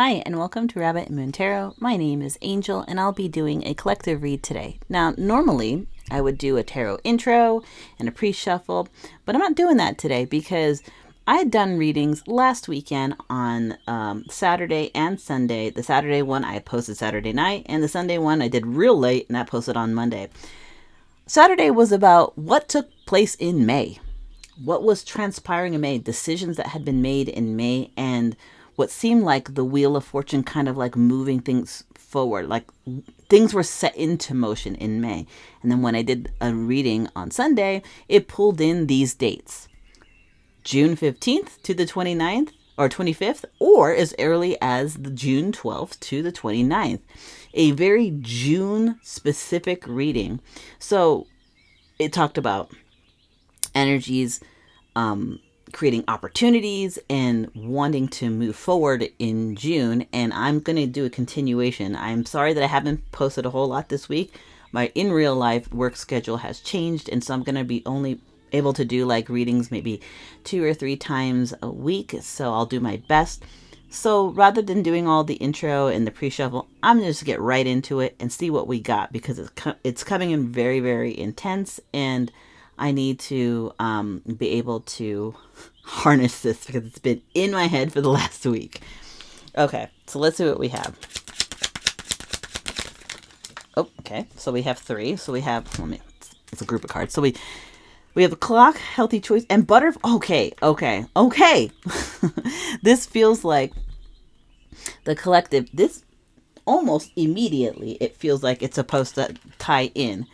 Hi, and welcome to Rabbit and Moon Tarot. My name is Angel, and I'll be doing a collective read today. Now, normally I would do a tarot intro and a pre-shuffle, but I'm not doing that today because I had done readings last weekend on Saturday and Sunday. The Saturday one I posted Saturday night, and the Sunday one I did real late, and that posted on Monday. Saturday was about what took place in May. What was transpiring in May, decisions that had been made in May, and what seemed like the Wheel of Fortune kind of like moving things forward, like things were set into motion in May. And then when I did a reading on Sunday, it pulled in these dates: June 15th to the 29th or 25th, or as early as the June 12th to the 29th. A very June specific reading. So it talked about energies, creating opportunities and wanting to move forward in June. And I'm going to do a continuation. I'm sorry that I haven't posted a whole lot this week. My in real life work schedule has changed, and so I'm going to be only able to do like readings maybe 2 or 3 times a week. So I'll do my best. So rather than doing all the intro and the pre-shuffle, I'm going to just get right into it and see what we got, because it's coming in very, very intense, and I need to be able to harness this because it's been in my head for the last week. Okay, so let's see what we have. Oh, okay, so we have 3. So we have, it's a group of cards. So we have a clock, healthy choice, and butterfly. Okay. This feels like the collective. This almost immediately, it feels like it's supposed to tie in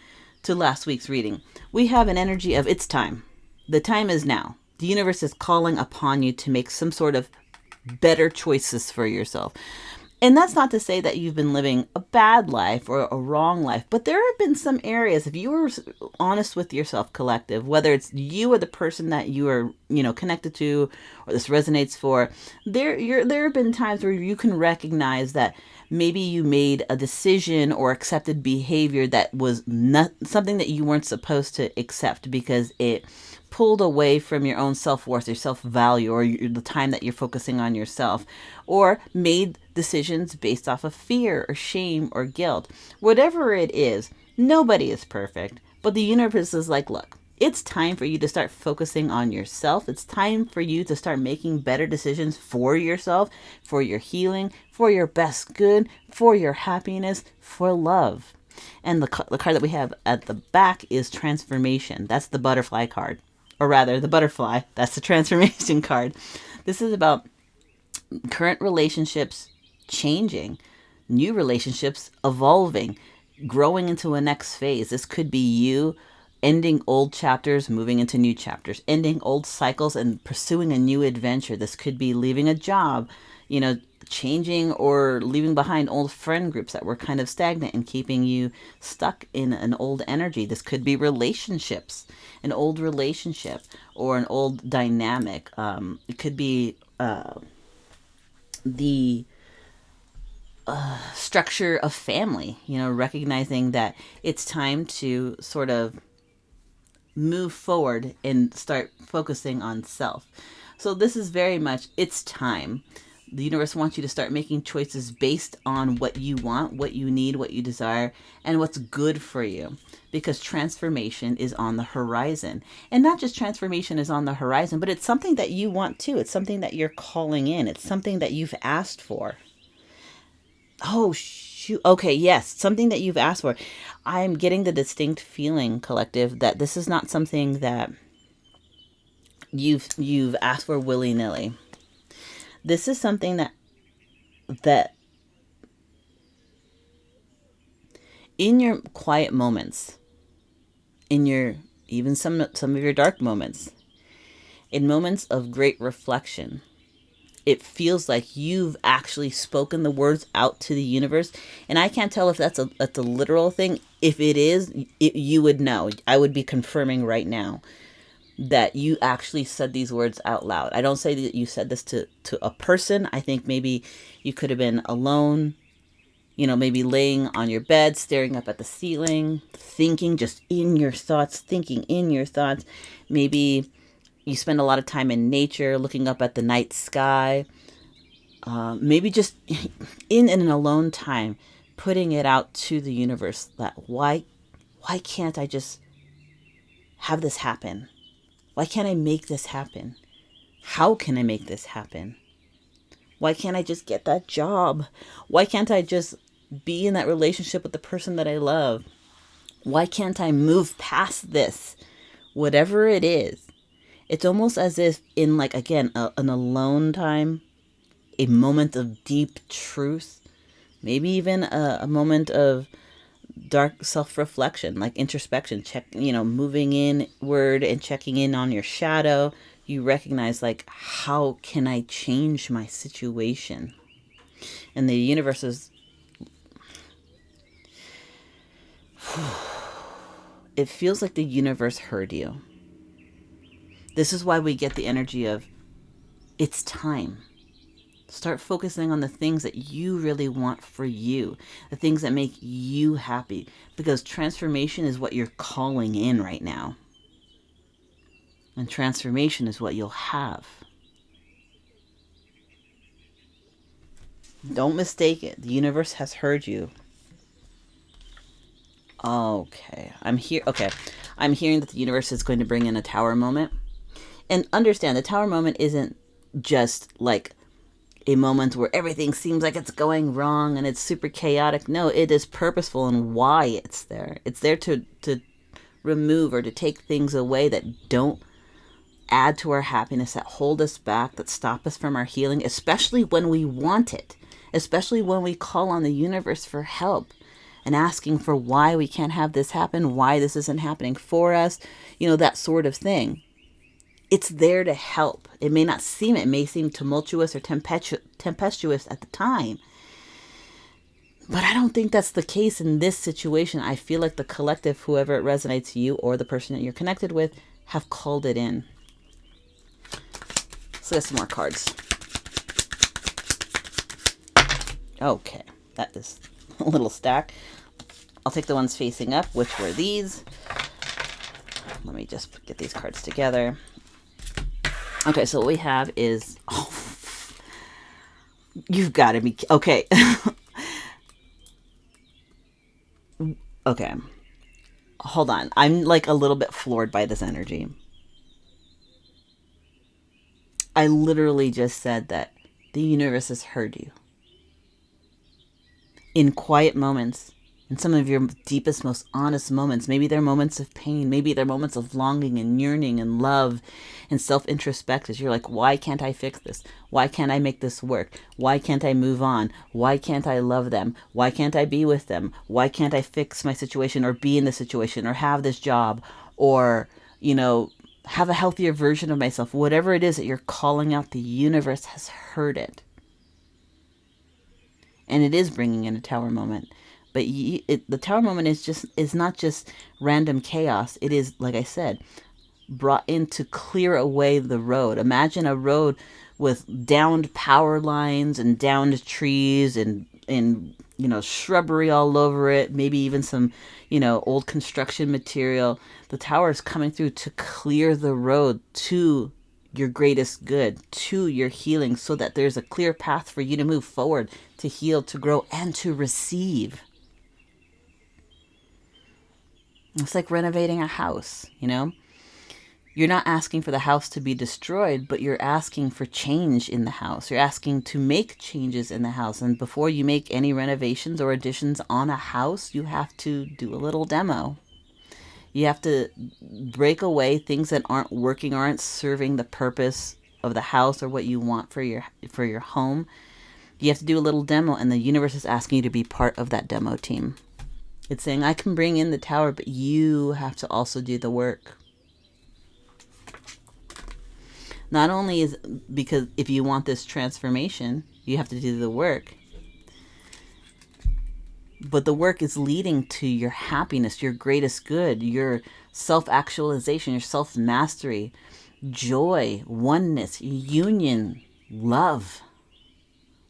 to last week's reading. We have an energy of it's time. The time is now. The universe is calling upon you to make some sort of better choices for yourself. And that's not to say that you've been living a bad life or a wrong life, but there have been some areas, if you were honest with yourself, collective, whether it's you or the person that you are, connected to, or this resonates for, there have been times where you can recognize that maybe you made a decision or accepted behavior that was not something that you weren't supposed to accept, because it pulled away from your own self-worth, your self-value, or the time that you're focusing on yourself, or made decisions based off of fear or shame or guilt. Whatever it is, nobody is perfect, but the universe is like, look, it's time for you to start focusing on yourself. It's time for you to start making better decisions for yourself, for your healing, for your best good, for your happiness, for love. And the card that we have at the back is transformation. That's the butterfly card. Or rather, the butterfly. That's the transformation card. This is about current relationships changing, new relationships evolving, growing into a next phase. This could be you ending old chapters, moving into new chapters, ending old cycles and pursuing a new adventure. This could be leaving a job, changing or leaving behind old friend groups that were kind of stagnant and keeping you stuck in an old energy. This could be relationships, an old relationship or an old dynamic. It could be the structure of family, recognizing that it's time to sort of move forward and start focusing on self. So this is very much, it's time. The universe wants you to start making choices based on what you want, what you need, what you desire, and what's good for you. Because transformation is on the horizon. And not just transformation is on the horizon, but it's something that you want too. It's something that you're calling in. It's something that you've asked for. Oh, shoot. Okay, yes, something that you've asked for. I'm getting the distinct feeling, collective, that this is not something that you've asked for willy-nilly. This is something that in your quiet moments, in your even some of your dark moments, in moments of great reflection, it feels like you've actually spoken the words out to the universe. And I can't tell if that's a literal thing. If it is, you would know. I would be confirming right now that you actually said these words out loud. I don't say that you said this to a person. I think maybe you could have been alone, maybe laying on your bed, staring up at the ceiling, thinking just in your thoughts, thinking in your thoughts. Maybe you spend a lot of time in nature, looking up at the night sky. maybe just in an alone time, putting it out to the universe that why can't I just have this happen? Why can't I make this happen? How can I make this happen? Why can't I just get that job? Why can't I just be in that relationship with the person that I love? Why can't I move past this? Whatever it is, it's almost as if in like, again, an alone time, a moment of deep truth, maybe even a moment of dark self-reflection, like introspection, moving inward and checking in on your shadow. You recognize, like, how can I change my situation? And the universe is, it feels like the universe heard you. This is why we get the energy of, it's time. Start focusing on the things that you really want for you, the things that make you happy, because transformation is what you're calling in right now. And transformation is what you'll have. Don't mistake it. The universe has heard you. Okay. I'm hearing that the universe is going to bring in a tower moment. And understand, the tower moment isn't just like a moment where everything seems like it's going wrong and it's super chaotic. No, it is purposeful in why it's there. It's there to remove or to take things away that don't add to our happiness, that hold us back, that stop us from our healing, especially when we want it, especially when we call on the universe for help and asking for why we can't have this happen, why this isn't happening for us, that sort of thing. It's there to help. It may seem tumultuous or tempestuous at the time. But I don't think that's the case in this situation. I feel like the collective, whoever it resonates to you or the person that you're connected with, have called it in. So let's some more cards. Okay, that is a little stack. I'll take the ones facing up, which were these. Let me just get these cards together. Okay, so what we have is... Oh, you've got to be... Okay. Okay. Hold on. I'm like a little bit floored by this energy. I literally just said that the universe has heard you. In quiet moments, in some of your deepest, most honest moments, maybe they're moments of pain, maybe they're moments of longing and yearning and love and self-introspect, as you're like, why can't I fix this? Why can't I make this work? Why can't I move on? Why can't I love them? Why can't I be with them? Why can't I fix my situation or be in the situation or have this job or, have a healthier version of myself? Whatever it is that you're calling out, the universe has heard it. And it is bringing in a tower moment. But the tower moment is not just random chaos. It is, like I said, brought in to clear away the road. Imagine a road with downed power lines and downed trees and shrubbery all over it. Maybe even some, old construction material. The tower is coming through to clear the road to your greatest good, to your healing, so that there's a clear path for you to move forward, to heal, to grow, and to receive. It's like renovating a house, You're not asking for the house to be destroyed, but you're asking for change in the house. You're asking to make changes in the house. And before you make any renovations or additions on a house, you have to do a little demo. You have to break away things that aren't working, aren't serving the purpose of the house or what you want for your home. You have to do a little demo, and the universe is asking you to be part of that demo team. It's saying, I can bring in the tower, but you have to also do the work. Not only is because if you want this transformation, you have to do the work, but the work is leading to your happiness, your greatest good, your self-actualization, your self-mastery, joy, oneness, union, love.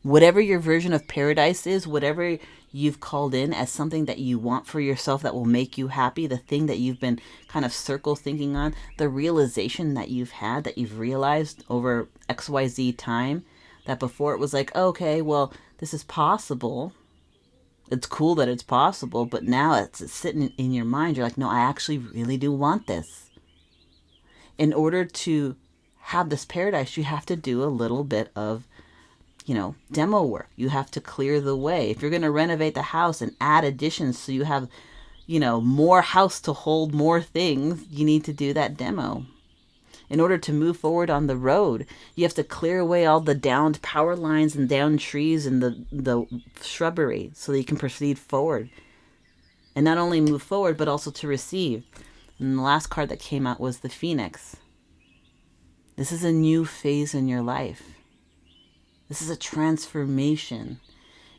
Whatever your version of paradise is, whatever you've called in as something that you want for yourself that will make you happy, the thing that you've been kind of circle thinking on, the realization that you've had, that you've realized over XYZ time, That before it was like, okay, well, this is possible. It's cool that it's possible, but now it's sitting in your mind. You're like, no, I actually really do want this. In order to have this paradise, you have to do a little bit of, demo work. You have to clear the way. If you're going to renovate the house and add additions so you have, more house to hold more things, you need to do that demo. In order to move forward on the road, you have to clear away all the downed power lines and downed trees and the shrubbery so that you can proceed forward. And not only move forward, but also to receive. And the last card that came out was the Phoenix. This is a new phase in your life. This is a transformation.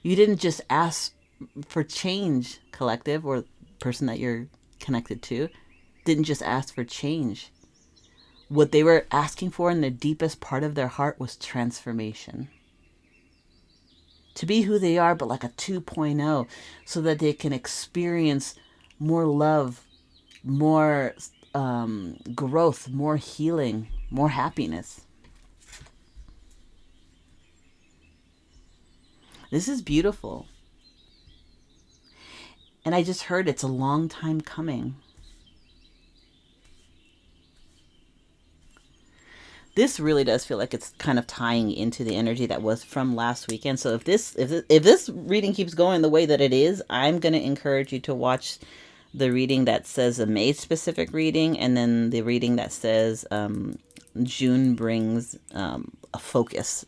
You didn't just ask for change, collective, or person that you're connected to, didn't just ask for change. What they were asking for in the deepest part of their heart was transformation. To be who they are, but like a 2.0, so that they can experience more love, more growth, more healing, more happiness. This is beautiful. And I just heard it's a long time coming. This really does feel like it's kind of tying into the energy that was from last weekend. So if this reading keeps going the way that it is, I'm going to encourage you to watch the reading that says a May specific reading, and then the reading that says June brings a focus.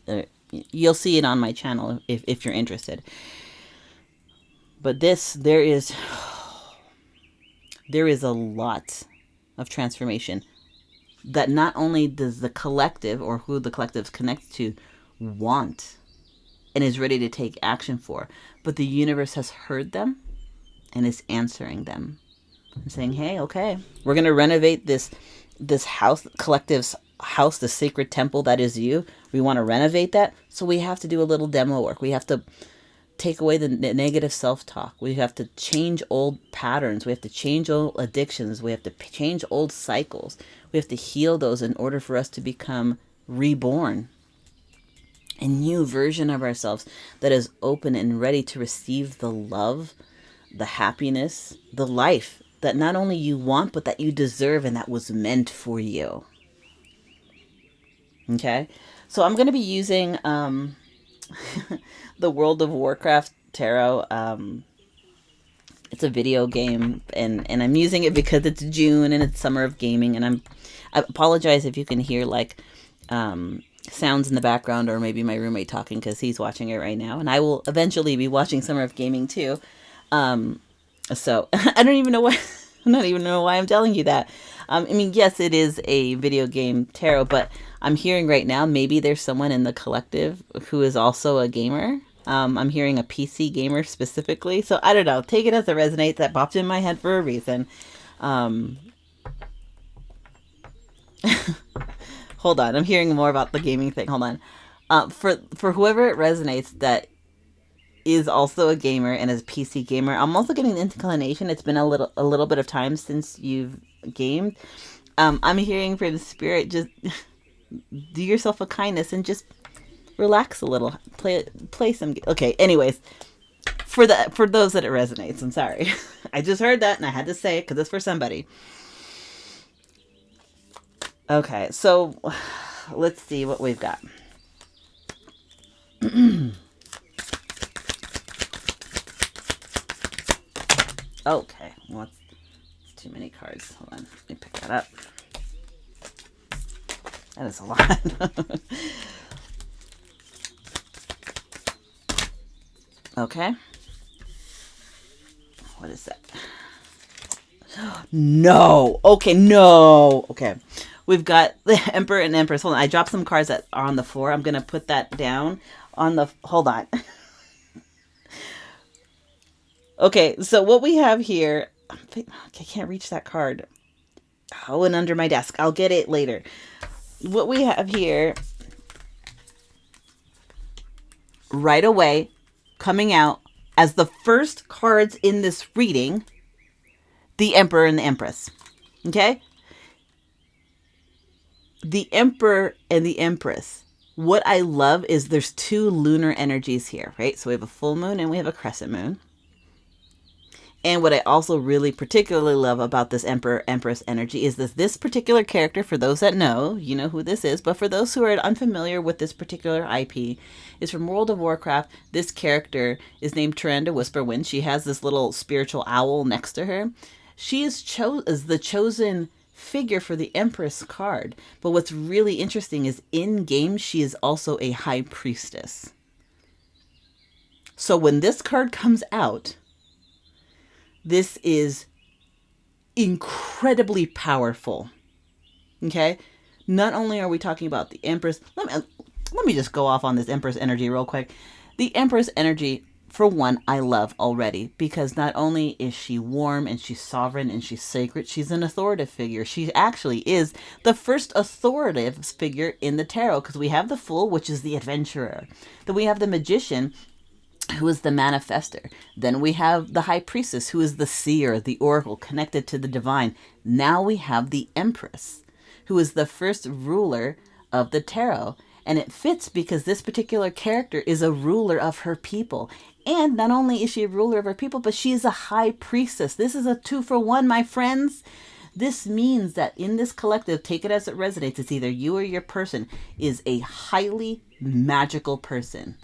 You'll see it on my channel if you're interested. But there is a lot of transformation that not only does the collective, or who the collective connects to, want and is ready to take action for, but the universe has heard them and is answering them and saying, hey, okay, we're going to renovate this house, collective's house, the sacred temple that is you. We want to renovate that. So we have to do a little demo work. We have to take away the negative self-talk. We have to change old patterns. We have to change old addictions. We have to change old cycles. We have to heal those in order for us to become reborn. A new version of ourselves that is open and ready to receive the love, the happiness, the life that not only you want, but that you deserve and that was meant for you. Okay? So I'm going to be using the World of Warcraft tarot. It's a video game, and I'm using it because it's June and it's summer of gaming, and I apologize if you can hear like sounds in the background, or maybe my roommate talking because he's watching it right now, and I will eventually be watching Summer of Gaming too. So I don't even know why I'm telling you that. I mean, yes, it is a video game tarot, but I'm hearing right now maybe there's someone in the collective who is also a gamer. I'm hearing a PC gamer specifically. So I don't know. Take it as it resonates. That popped in my head for a reason. Hold on. I'm hearing more about the gaming thing. Hold on. For whoever it resonates that is also a gamer and is a PC gamer, I'm also getting the inclination. It's been a little bit of time since you've gamed. I'm hearing for the spirit, just do yourself a kindness and just relax a little. Play some. Okay. Anyways, for those that it resonates, I'm sorry. I just heard that and I had to say it because it's for somebody. Okay, so let's see what we've got. Okay, well, it's too many cards. Hold on, let me pick that up. That is a lot. Okay. What is that? No. Okay, no. Okay. We've got the Emperor and Empress. Hold on. I dropped some cards that are on the floor. I'm going to put that down on the... Hold on. Okay, so what we have here... I can't reach that card. Oh, and under my desk. I'll get it later. What we have here... Right away, coming out as the first cards in this reading... The Emperor and the Empress. Okay? The Emperor and the Empress what I love is there's two lunar energies here, right? So we have a full moon and we have a crescent moon. And what I also really particularly love about this Emperor Empress energy is this particular character, for those that know, you know who this is, but for those who are unfamiliar with this particular IP, is from World of Warcraft. This character is named Tyrande Whisperwind. She has this little spiritual owl next to her. She is the chosen figure for the Empress card. But what's really interesting is in game, she is also a high priestess. So when this card comes out, this is incredibly powerful. Okay? Not only are we talking about the Empress, let me just go off on this Empress energy real quick. The Empress energy, for one, I love already, because not only is she warm and she's sovereign and she's sacred, she's an authoritative figure. She actually is the first authoritative figure in the tarot, because we have the Fool, which is the adventurer. Then we have the Magician, who is the manifester. Then we have the High Priestess, who is the seer, the oracle, connected to the divine. Now we have the Empress, who is the first ruler of the tarot. And it fits because this particular character is a ruler of her people. And not only is she a ruler of her people, but she is a high priestess. This is a 2-for-1, my friends. This means that in this collective, take it as it resonates, it's either you or your person is a highly magical person,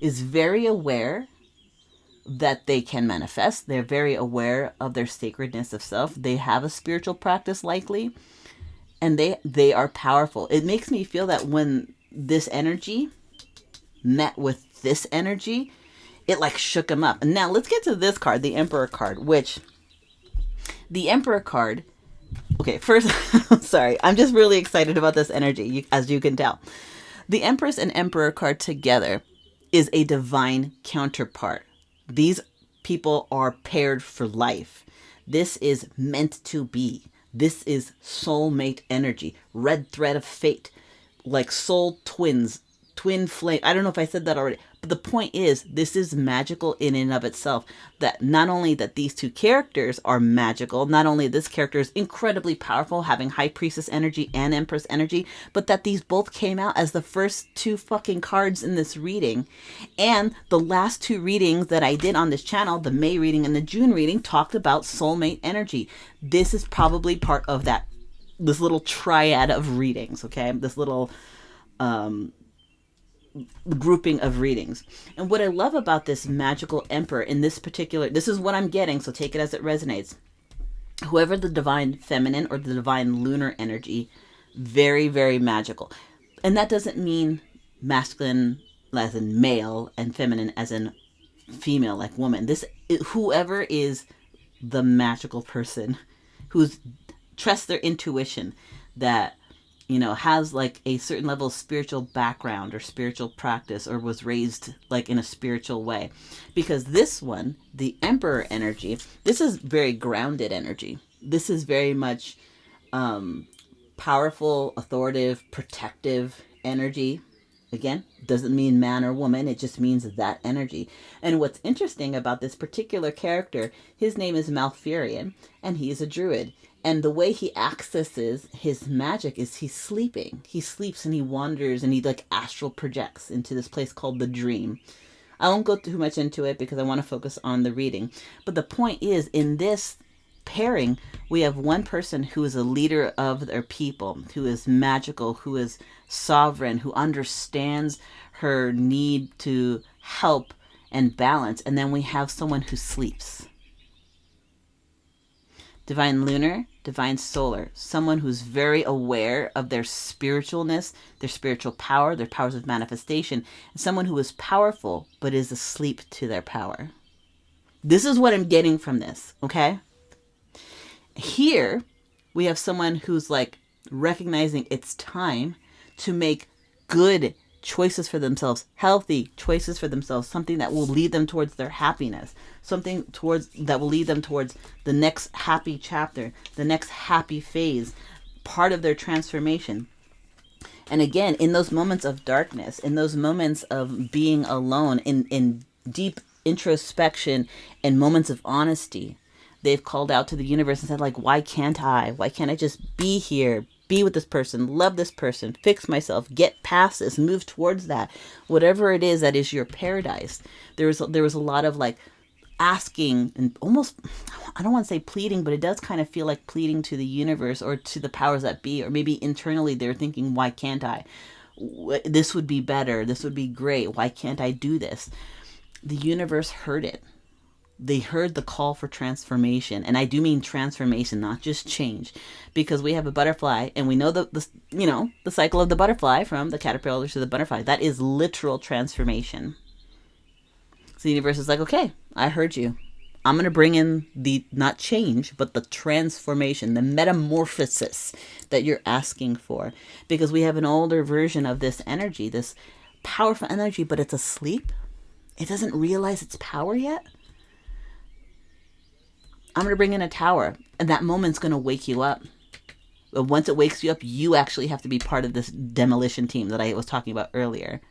is very aware that they can manifest. They're very aware of their sacredness of self. They have a spiritual practice likely, and they are powerful. It makes me feel that when this energy met with this energy, it like shook them up. And now let's get to this card, the Emperor card, which the Emperor card, okay, first, sorry, I'm just really excited about this energy, as you can tell. The Empress and Emperor card together is a divine counterpart. These people are paired for life. This is meant to be. This is soulmate energy, red thread of fate, like soul twins, twin flame. I don't know if I said that already, but the point is, this is magical in and of itself. That not only that these two characters are magical, not only this character is incredibly powerful, having High Priestess energy and Empress energy, but that these both came out as the first two fucking cards in this reading. And the last two readings that I did on this channel, the May reading and the June reading, talked about soulmate energy. This is probably part of that, this little triad of readings, okay? This little grouping of readings. And what I love about this magical Emperor in this particular, this is what I'm getting, so take it as it resonates. Whoever the divine feminine or the divine lunar energy, very, very magical. And that doesn't mean masculine as in male and feminine as in female, like woman. This, whoever is the magical person who's trusts their intuition, that has like a certain level of spiritual background or spiritual practice, or was raised like in a spiritual way. Because this one, the Emperor energy, this is very grounded energy. This is very much powerful, authoritative, protective energy. Again, doesn't mean man or woman. It just means that energy. And what's interesting about this particular character, his name is Malfurion, and he's a druid. And the way he accesses his magic is he's sleeping. He sleeps and he wanders and he like astral projects into this place called the dream. I won't go too much into it because I want to focus on the reading. But the point is, in this pairing, we have one person who is a leader of their people, who is magical, who is sovereign, who understands her need to help and balance. And then we have someone who sleeps. Divine lunar, divine solar, someone who's very aware of their spiritualness, their spiritual power, their powers of manifestation, and someone who is powerful but is asleep to their power. This is what I'm getting from this, okay? Here, we have someone who's like recognizing it's time to make good choices for themselves, healthy choices for themselves, something that will lead them towards their happiness, something that will lead them towards the next happy chapter, the next happy phase, part of their transformation. And again, in those moments of darkness, in those moments of being alone, in deep introspection and moments of honesty, they've called out to the universe and said, like, why can't I? Why can't I just be here, be with this person, love this person, fix myself, get past this, move towards that. Whatever it is that is your paradise. There was a lot of like asking and almost, I don't want to say pleading, but it does kind of feel like pleading to the universe or to the powers that be, or maybe internally they're thinking, why can't I? This would be better. This would be great. Why can't I do this? The universe heard it. They heard the call for transformation. And I do mean transformation, not just change, because we have a butterfly and we know the cycle of the butterfly from the caterpillar to the butterfly. That is literal transformation. So the universe is like, okay, I heard you. I'm going to bring in the, not change, but the transformation, the metamorphosis that you're asking for. Because we have an older version of this energy, this powerful energy, but it's asleep. It doesn't realize its power yet. I'm going to bring in a tower, and that moment's going to wake you up. But once it wakes you up, you actually have to be part of this demolition team that I was talking about earlier.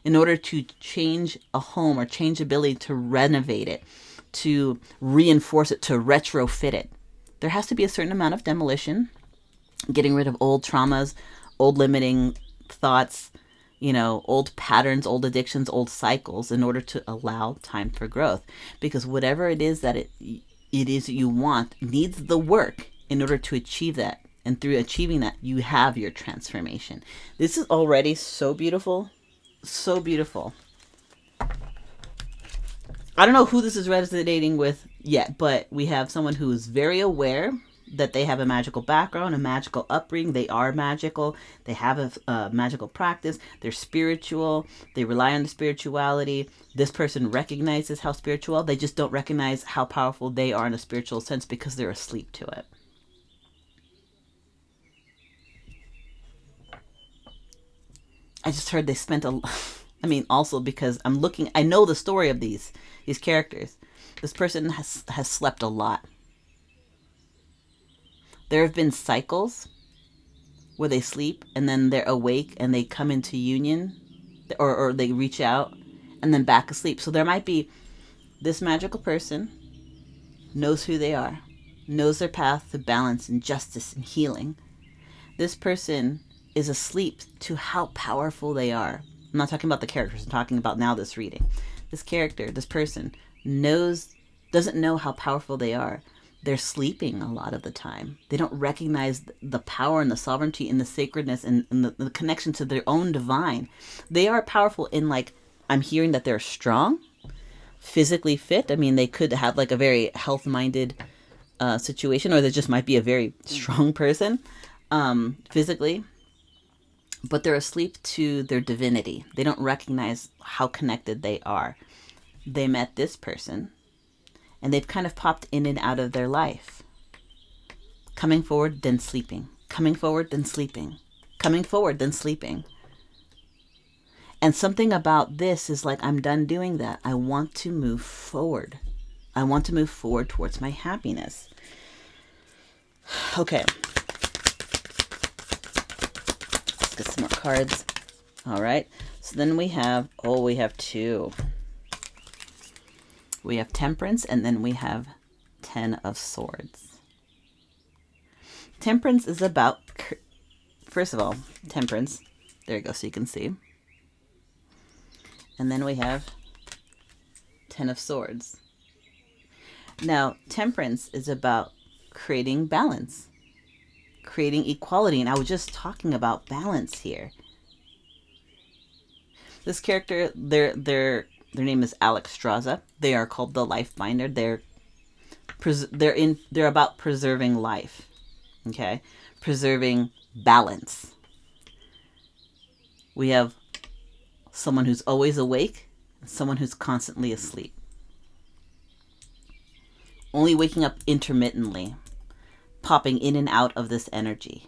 In order to change a home or change ability to renovate it, to reinforce it, to retrofit it, there has to be a certain amount of demolition, getting rid of old traumas, old limiting thoughts, old patterns, old addictions, old cycles, in order to allow time for growth. Because whatever it is that it is you want needs the work in order to achieve that. And through achieving that, you have your transformation. This is already so beautiful. So beautiful. I don't know who this is resonating with yet, but we have someone who is very aware that they have a magical background, a magical upbringing. They are magical. They have a magical practice. They're spiritual. They rely on the spirituality. This person recognizes how spiritual. They just don't recognize how powerful they are in a spiritual sense because they're asleep to it. I just heard they spent also because I know the story of these characters. This person has slept a lot. There have been cycles where they sleep and then they're awake and they come into union, or they reach out and then back asleep. So there might be this magical person knows who they are, knows their path to balance and justice and healing. This person is asleep to how powerful they are. I'm not talking about the characters. I'm talking about now this reading. This character, this person doesn't know how powerful they are. They're sleeping a lot of the time. They don't recognize the power and the sovereignty and the sacredness and the connection to their own divine. They are powerful in, I'm hearing that they're strong, physically fit. I mean, they could have a very health-minded situation, or they just might be a very strong person physically. But they're asleep to their divinity. They don't recognize how connected they are. They met this person, and they've kind of popped in and out of their life. Coming forward, then sleeping. Coming forward, then sleeping. Coming forward, then sleeping. And something about this is I'm done doing that. I want to move forward. I want to move forward towards my happiness. Okay. Let's get some more cards. All right. So then we have two. We have Temperance, and then we have Ten of Swords. Temperance is about, first of all, Temperance. There you go, so you can see. And then we have Ten of Swords. Now, Temperance is about creating balance, creating equality. And I was just talking about balance here. This character, their name is Alexstrasza. They are called the Lifebinder. They're about preserving life. Okay? Preserving balance. We have someone who's always awake and someone who's constantly asleep. Only waking up intermittently, popping in and out of this energy.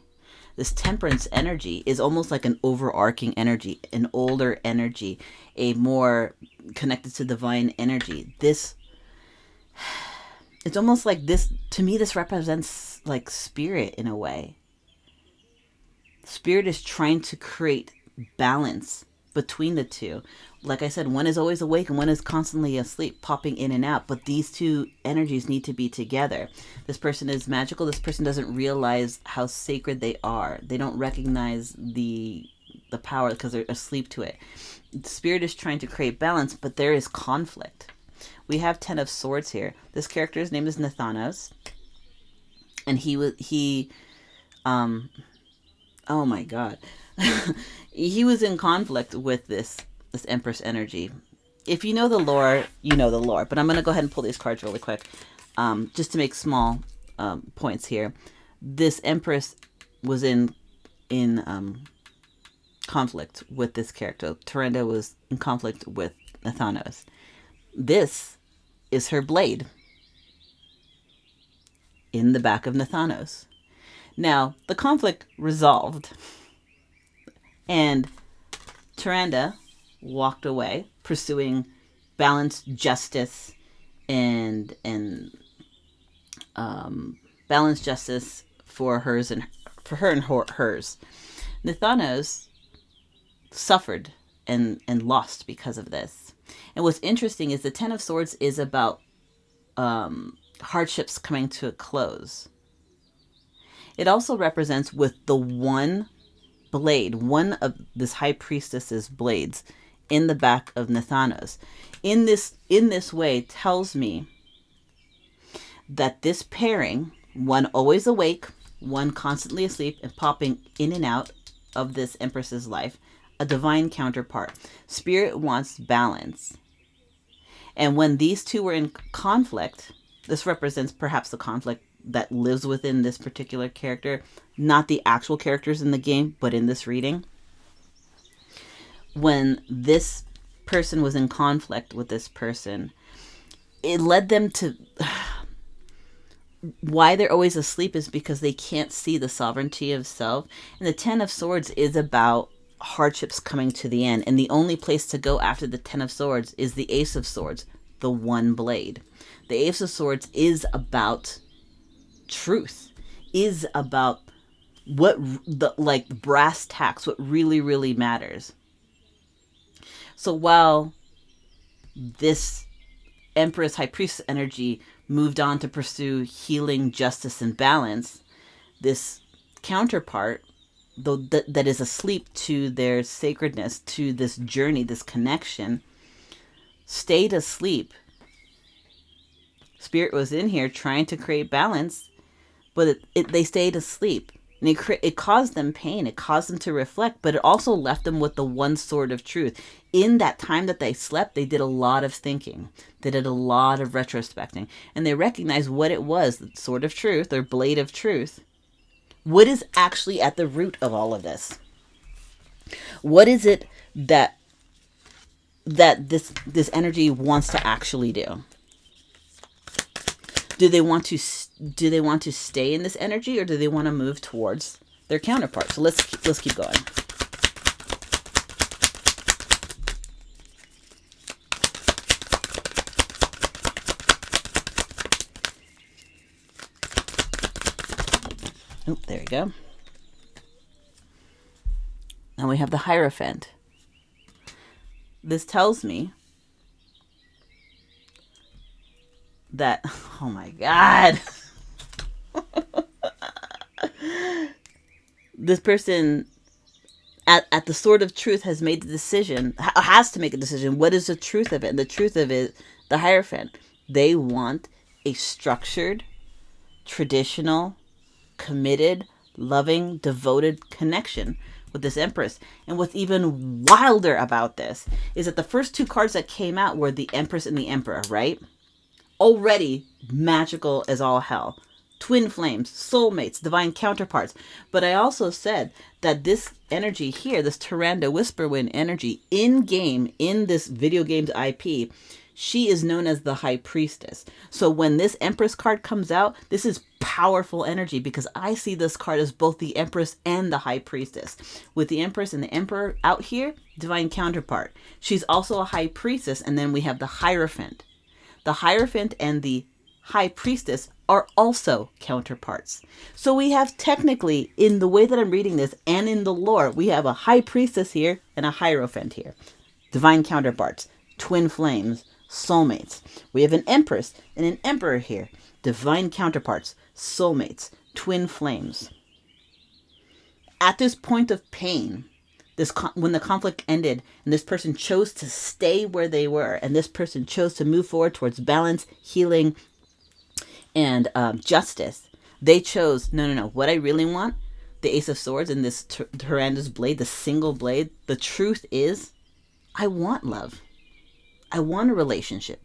This Temperance energy is almost like an overarching energy, an older energy, a more connected to divine energy. It's almost like this, to me, this represents spirit in a way. Spirit is trying to create balance between the two. like I said, one is always awake and one is constantly asleep, popping in and out. But these two energies need to be together. This person is magical. This person doesn't realize how sacred they are. They don't recognize the power because they're asleep to it. Spirit is trying to create balance, but there is conflict. We have 10 of Swords here. This character's name is Nathanos, and oh my god, he was in conflict with this Empress energy. If you know the lore, you know the lore. But I'm gonna go ahead and pull these cards really quick, just to make small points here. This Empress was in conflict with this character. Tyrande was in conflict with Nathanos. This is her blade in the back of Nathanos. Now, the conflict resolved, and Tyrande walked away, pursuing balanced justice and balanced justice for hers and for her and hers. Nathanos suffered and lost because of this. And what's interesting is the 10 of Swords is about hardships coming to a close. It also represents with the one blade, one of this High Priestess's blades in the back of Nathanos. In this way tells me that this pairing, one always awake, one constantly asleep and popping in and out of this Empress's life, a divine counterpart. Spirit wants balance. And when these two were in conflict, this represents perhaps the conflict that lives within this particular character, not the actual characters in the game, but in this reading. When this person was in conflict with this person, it led them to... Why they're always asleep is because they can't see the sovereignty of self. And the 10 of Swords is about hardships coming to the end. And the only place to go after the 10 of Swords is the Ace of Swords, the one blade. The Ace of Swords is about truth, is about what the brass tacks, what really, really matters. So while this Empress High Priestess energy moved on to pursue healing, justice, and balance, this counterpart, though that is asleep to their sacredness, to this journey, this connection, stayed asleep. Spirit was in here trying to create balance, but they stayed asleep. And it caused them pain. It caused them to reflect, but it also left them with the one sword of truth. In that time that they slept, they did a lot of thinking. They did a lot of retrospecting. And they recognized what it was, the sword of truth, or blade of truth. What is actually at the root of all of this? What is it that this energy wants to actually do? Do they want to stay in this energy, or do they want to move towards their counterpart? So let's keep going. Oh, there you go. Now we have the Hierophant. This tells me that, oh my God, this person at the Sword of Truth has made the decision, has to make a decision. What is the truth of it? And the truth of it, the Hierophant, they want a structured, traditional, committed, loving, devoted connection with this Empress. And what's even wilder about this is that the first two cards that came out were the Empress and the Emperor, right? Already magical as all hell. Twin flames, soulmates, divine counterparts. But I also said that this energy here, this Tyrande Whisperwind energy, in-game, in this video game's IP, she is known as the High Priestess. So when this Empress card comes out, this is powerful energy, because I see this card as both the Empress and the High Priestess. With the Empress and the Emperor out here, divine counterpart. She's also a High Priestess, and then we have the Hierophant. The Hierophant and the High Priestess are also counterparts. So we have technically, in the way that I'm reading this and in the lore, we have a High Priestess here and a Hierophant here. divine counterparts, twin flames, soulmates. We have an empress and an emperor here, divine counterparts, soulmates, twin flames. At this point of pain, when the conflict ended and this person chose to stay where they were, and this person chose to move forward towards balance, healing, and justice, they chose, no, what I really want, the Ace of Swords and this Tyrannos blade, the single blade, the truth is, I want love. I want a relationship.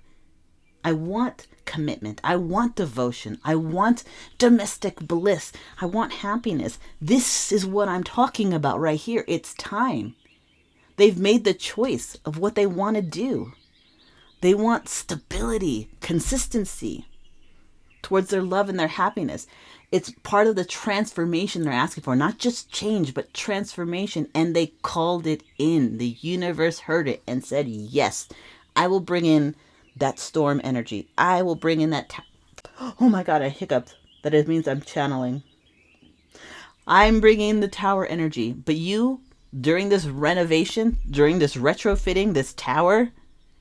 I want commitment. I want devotion. I want domestic bliss. I want happiness. This is what I'm talking about right here. It's time. They've made the choice of what they want to do. They want stability, consistency towards their love and their happiness. It's part of the transformation they're asking for, not just change, but transformation. And they called it in. The universe heard it and said, yes, I will bring in that storm energy. I will bring in that. Oh my God, I hiccuped. That it means I'm channeling. I'm bringing the tower energy. But you, during this renovation, during this retrofitting, this tower,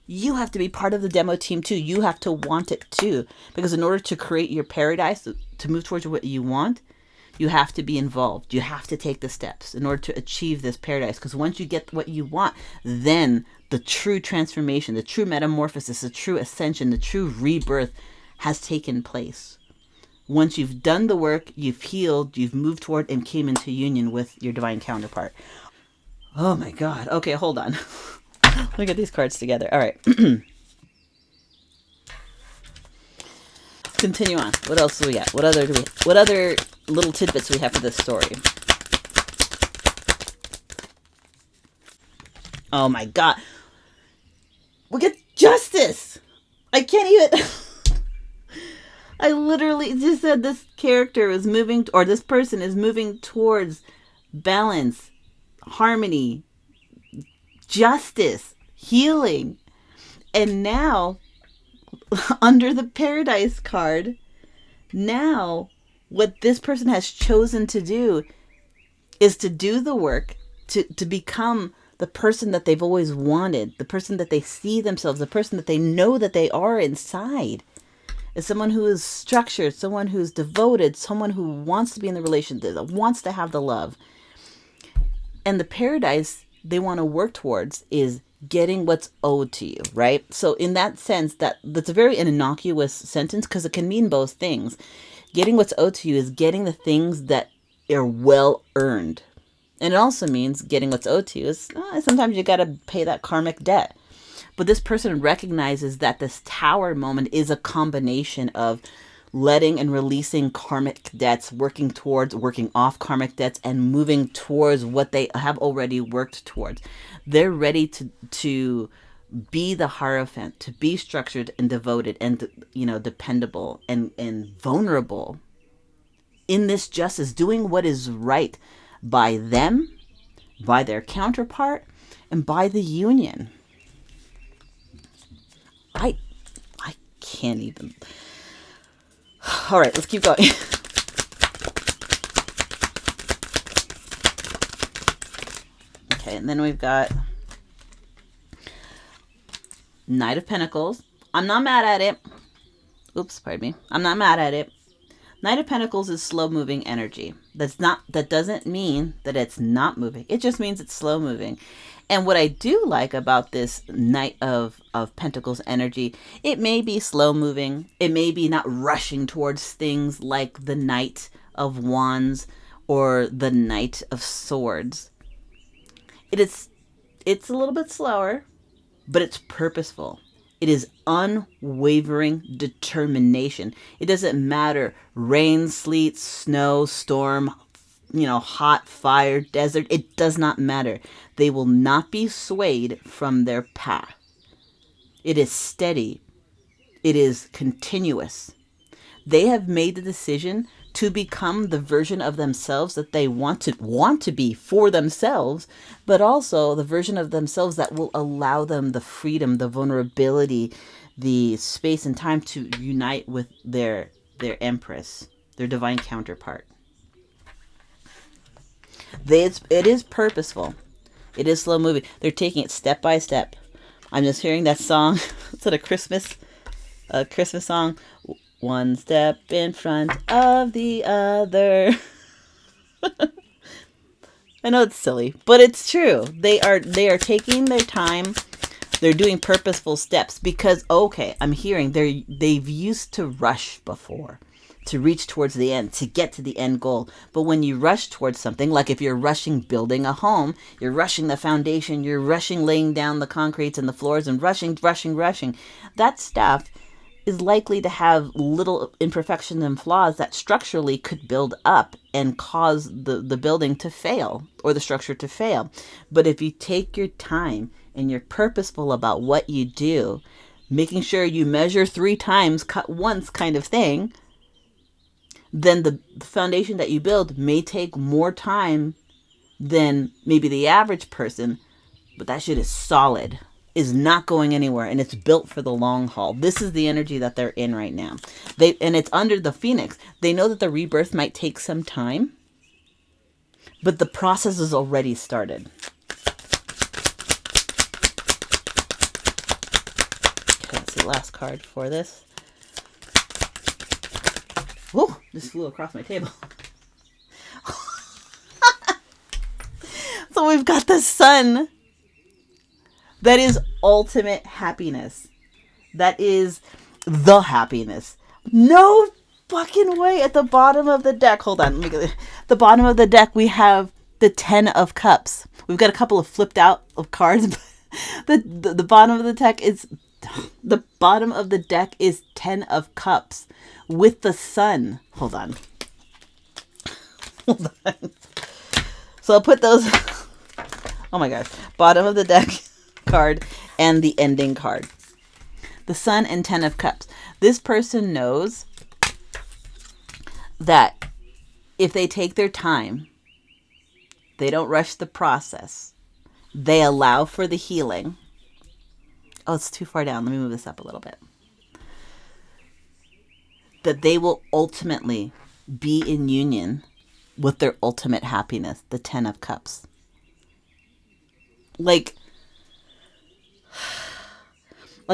you have to be part of the demo team too. You have to want it too. Because in order to create your paradise, to move towards what you want, you have to be involved. You have to take the steps in order to achieve this paradise. Because once you get what you want, then the true transformation, the true metamorphosis, the true ascension, the true rebirth has taken place. Once you've done the work, you've healed, you've moved toward and came into union with your divine counterpart. Oh my God. Okay, hold on. Let me get these cards together. All right. Continue on. What else do we got? What other little tidbits we have for this story? Oh my God. We get justice. I can't even. I literally just said this character is moving, or this person is moving towards balance, harmony, justice, healing. And now, under the Paradise card, now what this person has chosen to do is to do the work to become the person that they've always wanted, the person that they see themselves, the person that they know that they are inside. Is someone who is structured, someone who's devoted, someone who wants to be in the relationship, that wants to have the love. And the paradise they want to work towards is getting what's owed to you, right? So in that sense, that's a very innocuous sentence because it can mean both things. Getting what's owed to you is getting the things that are well earned. And it also means getting what's owed to you is sometimes you got to pay that karmic debt. But this person recognizes that this tower moment is a combination of letting and releasing karmic debts, working off karmic debts, and moving towards what they have already worked towards. They're ready to be the Hierophant, to be structured and devoted and, dependable and vulnerable in this justice, doing what is right by them, by their counterpart, and by the union. I can't even. All right, let's keep going. Okay, and then we've got Knight of Pentacles. I'm not mad at it. Oops, pardon me. I'm not mad at it. Knight of Pentacles is slow-moving energy. That doesn't mean that it's not moving. It just means it's slow-moving. And what I do like about this Knight of Pentacles energy, it may be slow-moving. It may be not rushing towards things like the Knight of Wands or the Knight of Swords. It's a little bit slower, but it's purposeful. It is unwavering determination. It doesn't matter rain, sleet, snow, storm, hot, fire, desert. It does not matter. They will not be swayed from their path. It is steady. It is continuous. They have made the decision to become the version of themselves that they want to be for themselves, but also the version of themselves that will allow them the freedom, the vulnerability, the space and time to unite with their empress, their divine counterpart. It is purposeful. It is slow moving. They're taking it step by step. I'm just hearing that song. It's a Christmas song. One step in front of the other. I know it's silly, but it's true. They are taking their time. They're doing purposeful steps because, okay, I'm hearing they've used to rush before, to reach towards the end, to get to the end goal. But when you rush towards something, like if you're rushing building a home, you're rushing the foundation, you're rushing laying down the concretes and the floors and rushing, that stuff is likely to have little imperfections and flaws that structurally could build up and cause the building to fail or the structure to fail. But if you take your time and you're purposeful about what you do, making sure you measure 3 times, cut once kind of thing, then the foundation that you build may take more time than maybe the average person, but that shit is solid, is not going anywhere, and it's built for the long haul. This is the energy that they're in right now. And it's under the Phoenix. They know that the rebirth might take some time, but the process has already started. Okay, let's see, last card for this. Whoa, just flew across my table. So we've got the Sun. That is ultimate happiness. That is the happiness. No fucking way. At the bottom of the deck, hold on. Let me get the bottom of the deck. We have the 10 of Cups. We've got a couple of flipped out of cards. But the bottom of the deck is 10 of Cups with the Sun. Hold on. So I'll put those. Oh my gosh. Bottom of the deck card and the ending card. The Sun and 10 of Cups. This person knows that if they take their time, they don't rush the process, they allow for the healing. Oh, it's too far down. Let me move this up a little bit. That they will ultimately be in union with their ultimate happiness, the 10 of Cups. Like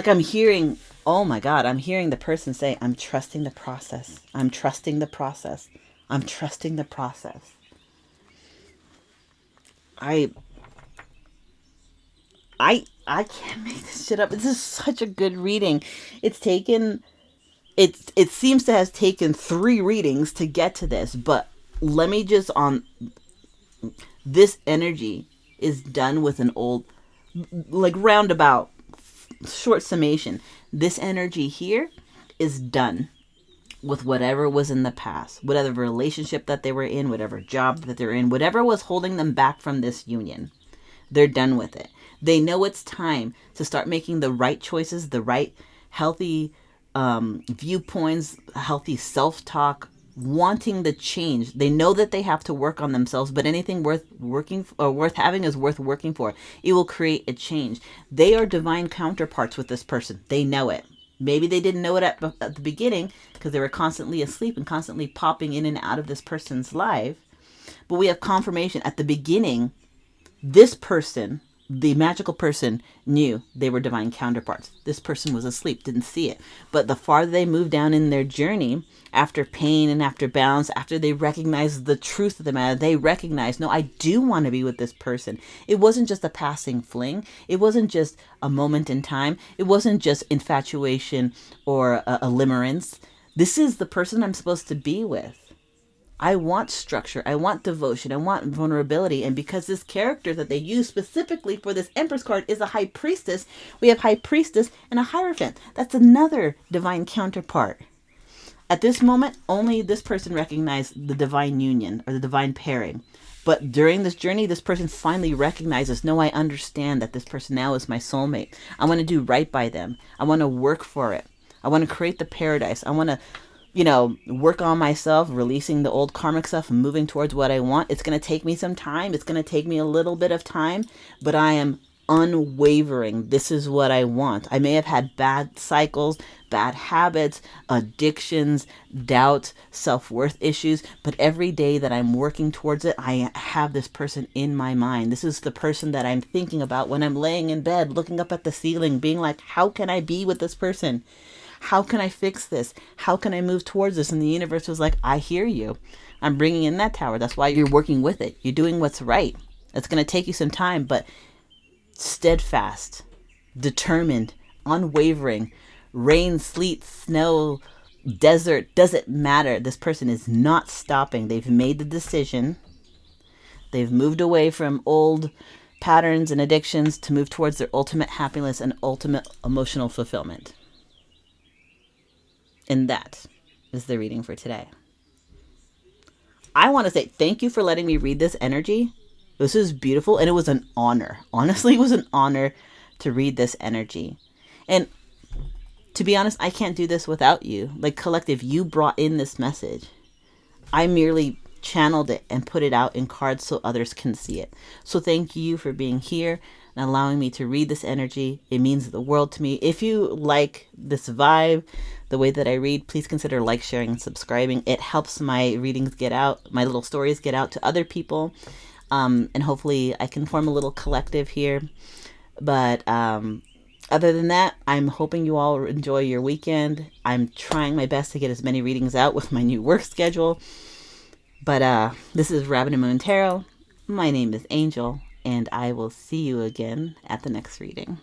I'm hearing, oh my God, I'm hearing the person say, I'm trusting the process. I'm trusting the process. I'm trusting the process. I can't make this shit up. This is such a good reading. It seems to have taken 3 readings to get to this, but let me just this energy is done with an old, like roundabout, short summation. This energy here is done with whatever was in the past, whatever relationship that they were in, whatever job that they're in, whatever was holding them back from this union. They're done with it. They know it's time to start making the right choices, the right healthy viewpoints, healthy self-talk, wanting the change. They know that they have to work on themselves, but anything worth working or worth having is worth working for. It will create a change. They are divine counterparts with this person. They know it. Maybe they didn't know it at the beginning because they were constantly asleep and constantly popping in and out of this person's life. But we have confirmation at the beginning. This person, the magical person, knew they were divine counterparts. This person was asleep, didn't see it. But the farther they moved down in their journey, after pain and after balance, after they recognized the truth of the matter, they recognized, no, I do want to be with this person. It wasn't just a passing fling. It wasn't just a moment in time. It wasn't just infatuation or a limerence. This is the person I'm supposed to be with. I want structure. I want devotion. I want vulnerability. And because this character that they use specifically for this Empress card is a High Priestess, we have High Priestess and a Hierophant. That's another divine counterpart. At this moment, only this person recognized the divine union or the divine pairing. But during this journey, this person finally recognizes, no, I understand that this person now is my soulmate. I want to do right by them. I want to work for it. I want to create the paradise. I want to work on myself, releasing the old karmic stuff and moving towards what I want. It's going to take me some time. It's going to take me a little bit of time, but I am unwavering. This is what I want. I may have had bad cycles, bad habits, addictions, doubt, self-worth issues, but every day that I'm working towards it, I have this person in my mind. This is the person that I'm thinking about when I'm laying in bed, looking up at the ceiling, being like, how can I be with this person? How can I fix this? How can I move towards this? And the universe was like, I hear you. I'm bringing in that tower. That's why you're working with it. You're doing what's right. It's going to take you some time, but steadfast, determined, unwavering, rain, sleet, snow, desert, doesn't matter. This person is not stopping. They've made the decision. They've moved away from old patterns and addictions to move towards their ultimate happiness and ultimate emotional fulfillment. And that is the reading for today. I want to say thank you for letting me read this energy. This is beautiful, and it was an honor. Honestly, it was an honor to read this energy. And to be honest, I can't do this without you. Like, collective, you brought in this message. I merely channeled it and put it out in cards so others can see it. So thank you for being here and allowing me to read this energy. It means the world to me. If you like this vibe, the way that I read, please consider like, sharing, and subscribing. It helps my readings get out, my little stories get out to other people. And hopefully I can form a little collective here. But other than that, I'm hoping you all enjoy your weekend. I'm trying my best to get as many readings out with my new work schedule. But this is Rabbit and Moon Tarot. My name is Angel, and I will see you again at the next reading.